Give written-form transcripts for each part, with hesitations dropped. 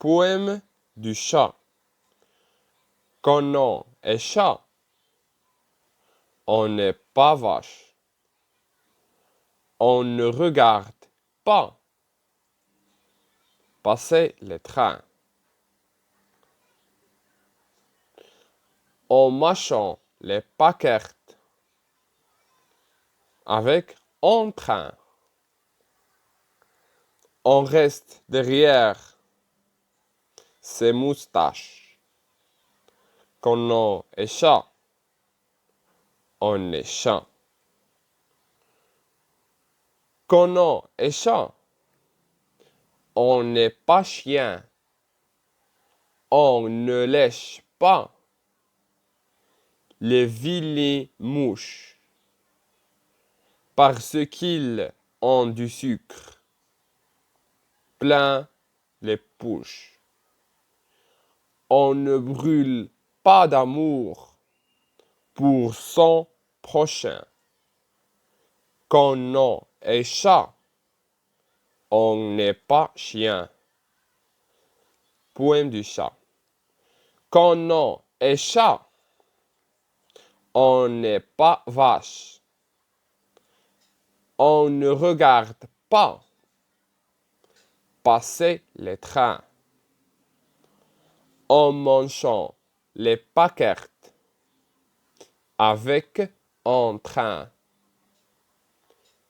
Poème du chat. Quand on est chat, on n'est pas vache. On ne regarde pas passer les trains. En mâchant les paquettes avec un train. On reste derrière ses moustaches. Quand on est chat, on est chat. Quand on est chat, on n'est pas chien. On ne lèche pas les vilaines mouches parce qu'ils ont du sucre plein les poches. On ne brûle pas d'amour pour son prochain. Quand on est chat, on n'est pas chien. Poème du chat. Quand on est chat, on n'est pas vache. On ne regarde pas passer les trains. En mangeant les paquettes avec un train.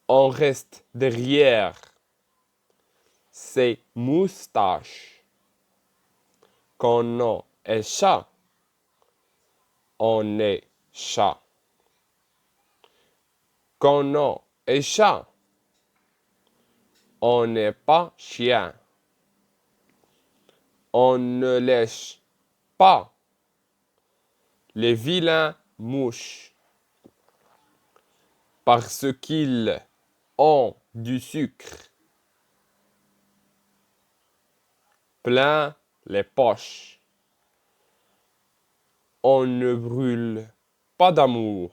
On reste derrière ses moustaches. Quand on est chat, on est chat. Quand on est chat, on n'est pas chien. On ne lèche pas les vilains mouches parce qu'ils ont du sucre plein les poches. On ne brûle pas d'amour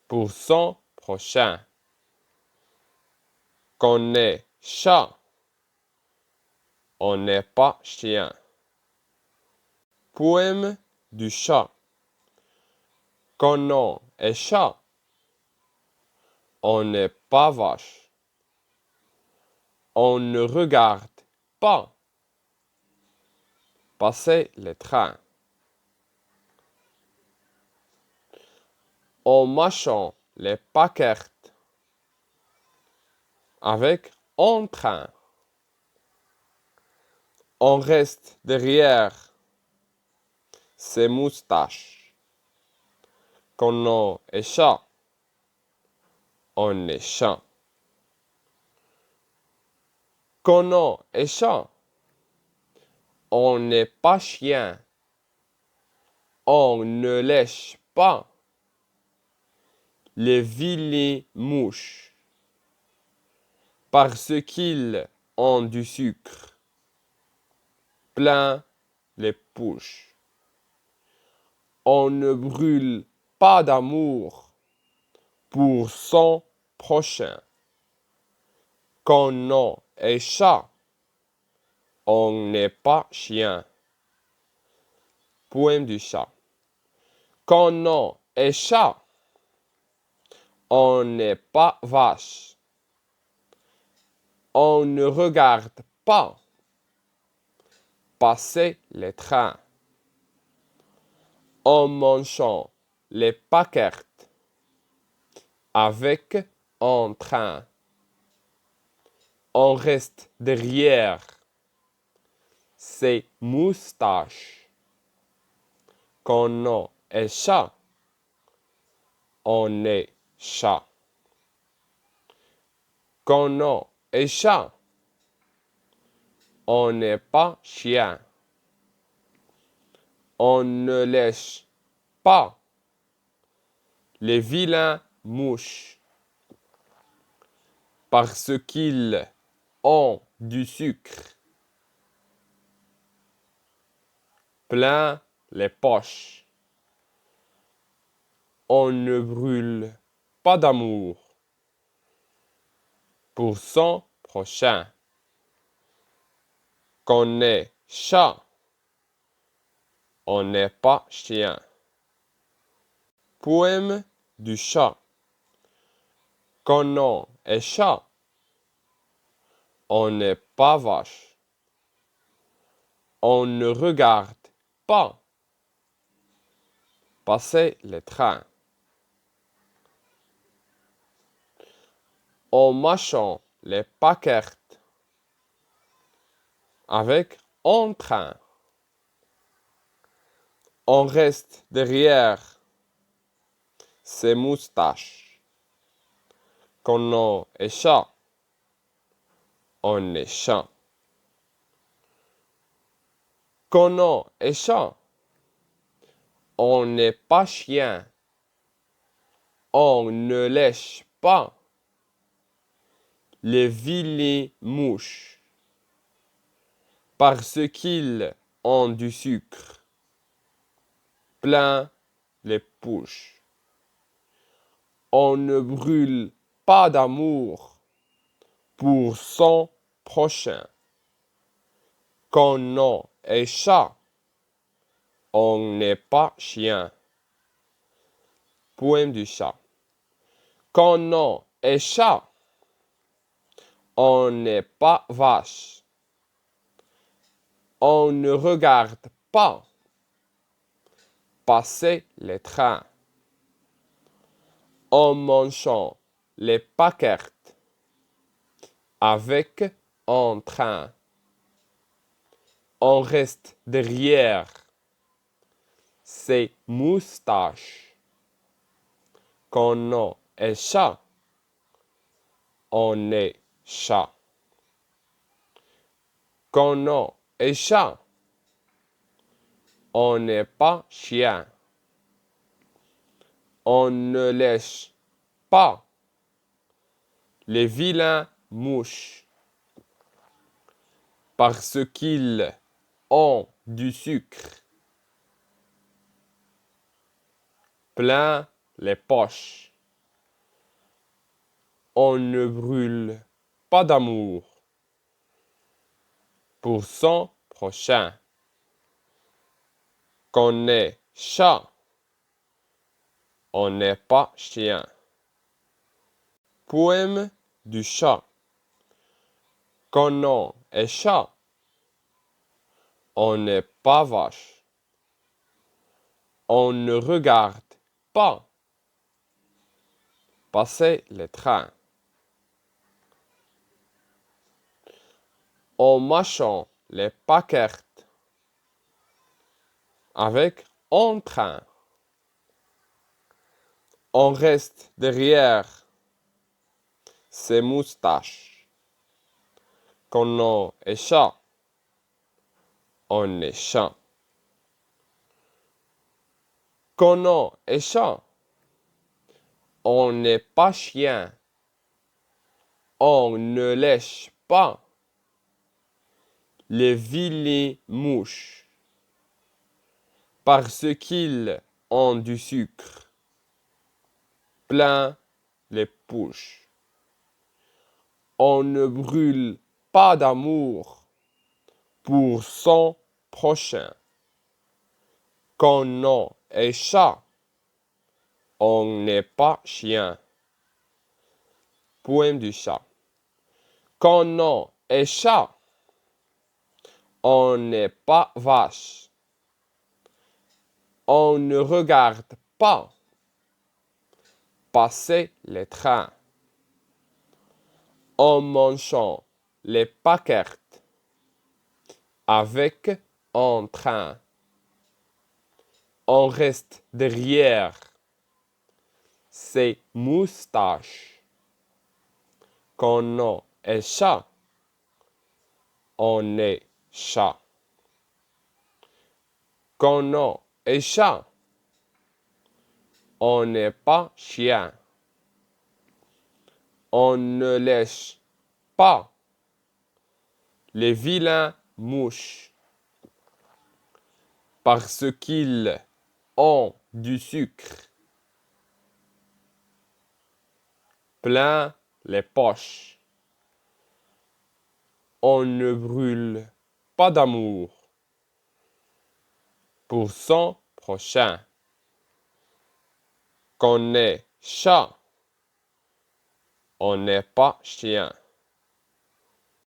pour son prochain. Qu'on est chat, on n'est pas chien. Poème du chat. Quand on est chat, on n'est pas vache. On ne regarde pas passer les trains. En mâchant les paquettes avec un train. On reste derrière ses moustaches. Quand on est chat, on est chat. Quand on est chat, on n'est pas chien. On ne lèche pas les vilaines mouches parce qu'ils ont du sucre plein les poches. On ne brûle pas d'amour pour son prochain. Quand on est chat, on n'est pas chien. Poème du chat. Quand on est chat, on n'est pas vache. On ne regarde pas passer les trains. En mangeant les paquettes avec un train. On reste derrière ses moustaches. Quand on est chat, on est chat. Quand on est chat, on n'est pas chien. On ne lèche pas les vilains mouches parce qu'ils ont du sucre plein les poches. On ne brûle pas d'amour pour son prochain. qu'on est chat, on n'est pas chien. Poème du chat. Quand on est chat, on n'est pas vache. On ne regarde pas passer les trains. En marchant les paquettes avec un train. On reste derrière ses moustaches. Quand on est chat, on est chat. Quand on est chat, on n'est pas chien. On ne lèche pas les vilaines mouches parce qu'ils ont du sucre plein les poches. On ne brûle pas d'amour pour son prochain. Quand on est chat, on n'est pas chien. Poème du chat. Quand on est chat, on n'est pas vache. On ne regarde pas passer les trains. En mangeant les paquettes avec un train. On reste derrière ses moustaches. Quand on est chat, on est chat. Quand on est chat, on n'est pas chien. On ne lèche pas les vilains mouches parce qu'ils ont du sucre plein les poches. On ne brûle pas d'amour pour son prochain. Qu'on est chat, on n'est pas chien. Poème du chat. Quand on est chat, on n'est pas vache. On ne regarde pas passer les trains. En marchant les paquettes avec un train. On reste derrière ses moustaches. Quand on est chat, on est chat. Quand on est chat, on n'est pas chien. On ne lèche pas les vilaines mouches parce qu'ils ont du sucre plein les poches. On ne brûle pas d'amour pour son prochain. Quand on est chat, on n'est pas chien. Poème du chat. Quand on est chat, on n'est pas vache. On ne regarde pas passer les trains. En mangeant les paquettes avec un train. On reste derrière ses moustaches. Quand on est chat, on est chat. Quand on est chat, on n'est pas chien. On ne lèche pas les vilains mouches parce qu'ils ont du sucre plein les poches. On ne brûle pas d'amour pour son prochain. Qu'on est chat, on n'est pas chien.